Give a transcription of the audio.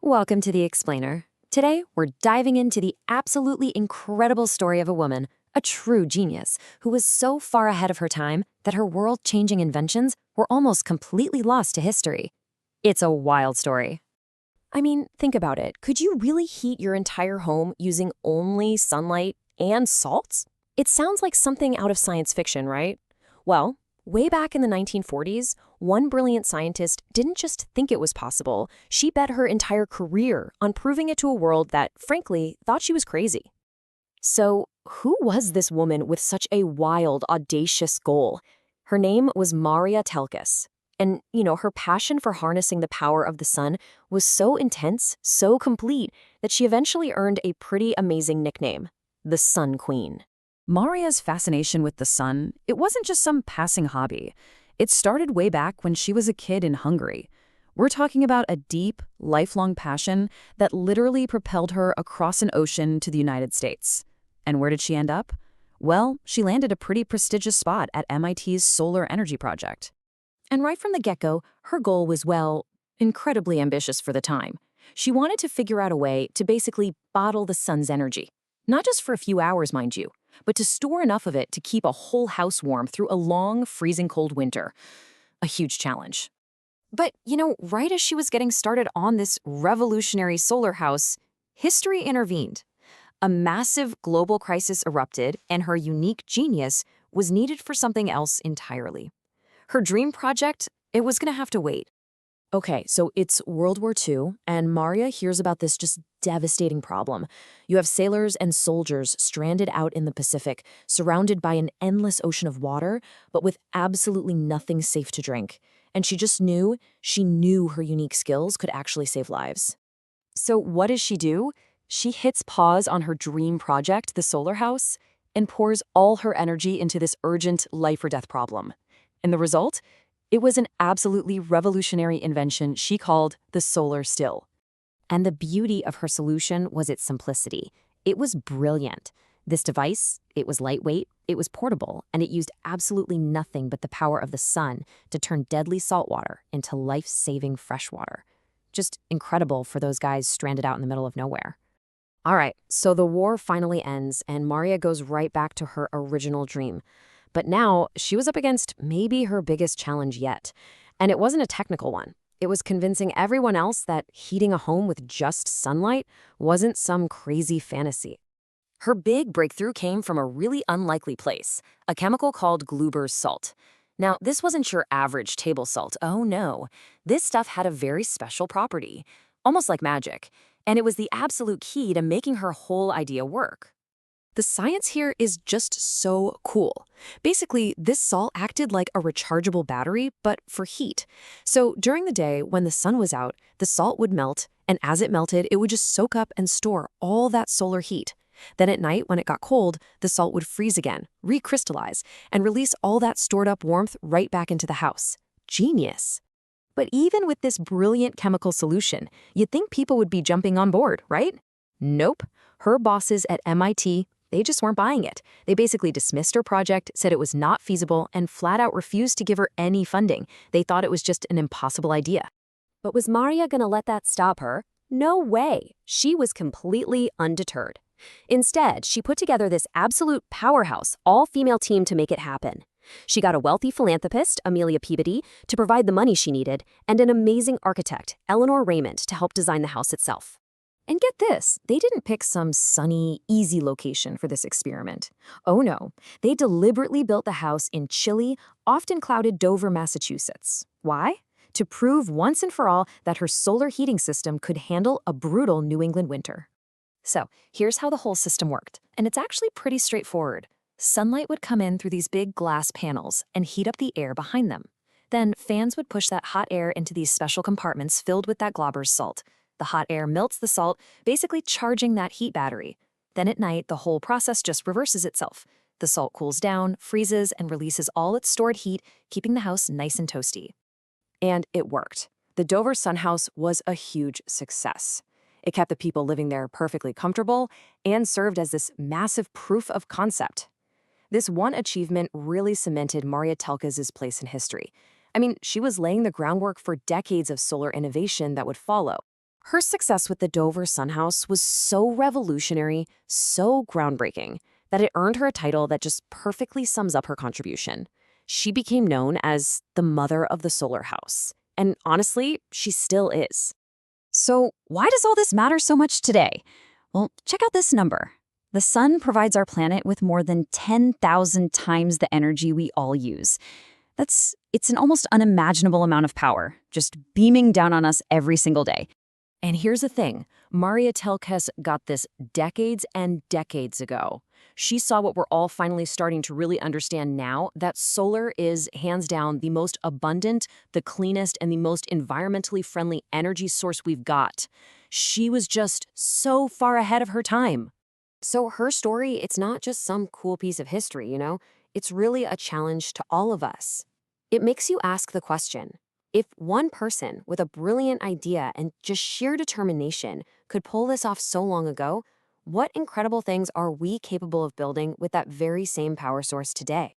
Welcome to The Explainer. Today, we're diving into the absolutely incredible story of a woman, a true genius, who was so far ahead of her time that her world-changing inventions were almost completely lost to history. It's a wild story. I mean, think about it. Could you really heat your entire home using only sunlight and salts? It sounds like something out of science fiction, right? Well, way back in the 1940s, one brilliant scientist didn't just think it was possible, she bet her entire career on proving it to a world that, frankly, thought she was crazy. So, who was this woman with such a wild, audacious goal? Her name was Maria Telkes. And, her passion for harnessing the power of the sun was so intense, so complete, that she eventually earned a pretty amazing nickname, the Sun Queen. Maria's fascination with the sun, it wasn't just some passing hobby. It started way back when she was a kid in Hungary. We're talking about a deep, lifelong passion that literally propelled her across an ocean to the United States. And where did she end up? Well, she landed a pretty prestigious spot at MIT's Solar Energy Project. And right from the get-go, her goal was, well, incredibly ambitious for the time. She wanted to figure out a way to basically bottle the sun's energy. Not just for a few hours, mind you, but to store enough of it to keep a whole house warm through a long, freezing cold winter. A huge challenge. But, right as she was getting started on this revolutionary solar house, history intervened. A massive global crisis erupted, and her unique genius was needed for something else entirely. Her dream project, it was going to have to wait. Okay, so it's World War II, and Maria hears about this just devastating problem. You have sailors and soldiers stranded out in the Pacific, surrounded by an endless ocean of water, but with absolutely nothing safe to drink. And she knew her unique skills could actually save lives. So what does she do? She hits pause on her dream project, the solar house, and pours all her energy into this urgent life-or-death problem. And the result? It was an absolutely revolutionary invention she called the solar still. And the beauty of her solution was its simplicity. It was brilliant. This device, it was lightweight, it was portable, and it used absolutely nothing but the power of the sun to turn deadly salt water into life-saving fresh water. Just incredible for those guys stranded out in the middle of nowhere. All right, so the war finally ends, and Maria goes right back to her original dream. But now, she was up against maybe her biggest challenge yet. And it wasn't a technical one. It was convincing everyone else that heating a home with just sunlight wasn't some crazy fantasy. Her big breakthrough came from a really unlikely place, a chemical called Gruber's salt. Now, this wasn't your average table salt. Oh no. This stuff had a very special property, almost like magic. And it was the absolute key to making her whole idea work. The science here is just so cool. Basically, this salt acted like a rechargeable battery, but for heat. So during the day, when the sun was out, the salt would melt, and as it melted, it would just soak up and store all that solar heat. Then at night, when it got cold, the salt would freeze again, recrystallize, and release all that stored up warmth right back into the house. Genius. But even with this brilliant chemical solution, you'd think people would be jumping on board, right? Nope. Her bosses at MIT, they just weren't buying it. They basically dismissed her project, said it was not feasible, and flat out refused to give her any funding. They thought it was just an impossible idea. But was Maria gonna let that stop her? No way. She was completely undeterred. Instead, she put together this absolute powerhouse, all-female team to make it happen. She got a wealthy philanthropist, Amelia Peabody, to provide the money she needed, and an amazing architect, Eleanor Raymond, to help design the house itself. And get this, they didn't pick some sunny, easy location for this experiment. Oh no, they deliberately built the house in chilly, often clouded Dover, Massachusetts. Why? To prove once and for all that her solar heating system could handle a brutal New England winter. So here's how the whole system worked, and it's actually pretty straightforward. Sunlight would come in through these big glass panels and heat up the air behind them. Then fans would push that hot air into these special compartments filled with that Gruber's salt. The hot air melts the salt, basically charging that heat battery. Then at night, the whole process just reverses itself. The salt cools down, freezes, and releases all its stored heat, keeping the house nice and toasty. And it worked. The Dover Sun House was a huge success. It kept the people living there perfectly comfortable and served as this massive proof of concept. This one achievement really cemented Maria Telkes' place in history. I mean, she was laying the groundwork for decades of solar innovation that would follow. Her success with the Dover Sun House was so revolutionary, so groundbreaking, that it earned her a title that just perfectly sums up her contribution. She became known as the mother of the solar house. And honestly, she still is. So, why does all this matter so much today? Well, check out this number. The sun provides our planet with more than 10,000 times the energy we all use. It's an almost unimaginable amount of power, just beaming down on us every single day. And here's the thing, Maria Telkes got this decades and decades ago. She saw what we're all finally starting to really understand now, that solar is, hands down, the most abundant, the cleanest, and the most environmentally friendly energy source we've got. She was just so far ahead of her time. So her story, it's not just some cool piece of history, It's really a challenge to all of us. It makes you ask the question, if one person with a brilliant idea and just sheer determination could pull this off so long ago, what incredible things are we capable of building with that very same power source today?